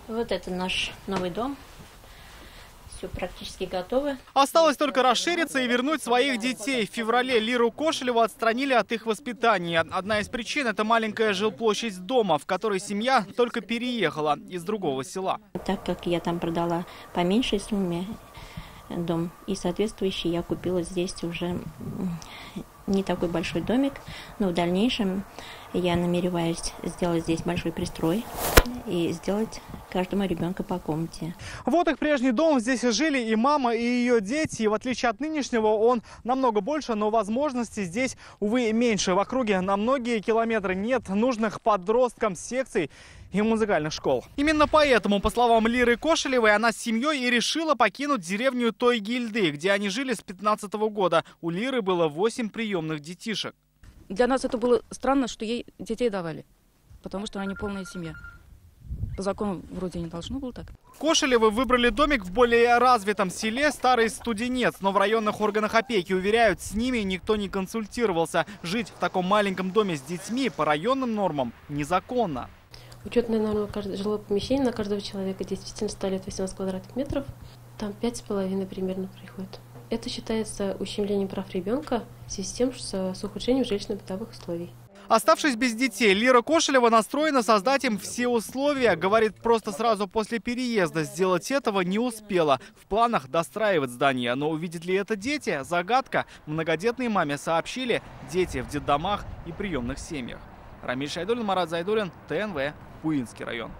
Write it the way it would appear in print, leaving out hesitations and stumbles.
Вот это наш новый дом. Все практически готово. Осталось только расшириться и вернуть своих детей. В феврале Лиру Кошелеву отстранили от их воспитания. Одна из причин – это маленькая жилплощадь дома, в которой семья только переехала из другого села. Так как я там продала по меньшей сумме дом, и соответствующий я купила здесь уже не такой большой домик, но в дальнейшем я намереваюсь сделать здесь большой пристрой и сделать каждому ребенку по комнате. Вот их прежний дом. Здесь жили и мама, и ее дети. И в отличие от нынешнего, он намного больше, но возможностей здесь, увы, меньше. В округе на многие километры нет нужных подросткам секций и музыкальных школ. Именно поэтому, по словам Лиры Кошелевой, она с семьей и решила покинуть деревню Тойгильды, где они жили с 2015 года. У Лиры было 8 приемных детишек. Для нас это было странно, что ей детей давали, потому что она не полная семья. По закону вроде не должно было так. Кошелевы выбрали домик в более развитом селе Старый Студенец, но в районных органах опеки уверяют, с ними никто не консультировался. Жить в таком маленьком доме с детьми по районным нормам незаконно. Учетная норма жилого помещения на каждого человека действительно составляет 18 квадратных метров. Там 5,5 примерно приходит. Это считается ущемлением прав ребенка в связи с тем, что с ухудшением жилищно-бытовых условий. Оставшись без детей, Лира Кошелева настроена создать им все условия. Говорит, просто сразу после переезда сделать этого не успела. В планах достраивать здание. Но увидят ли это дети? Загадка. Многодетной маме сообщили: дети в детдомах и приемных семьях. Рамиль Шайдуллин, Марат Зайдуллин, ТНВ, Буинский район.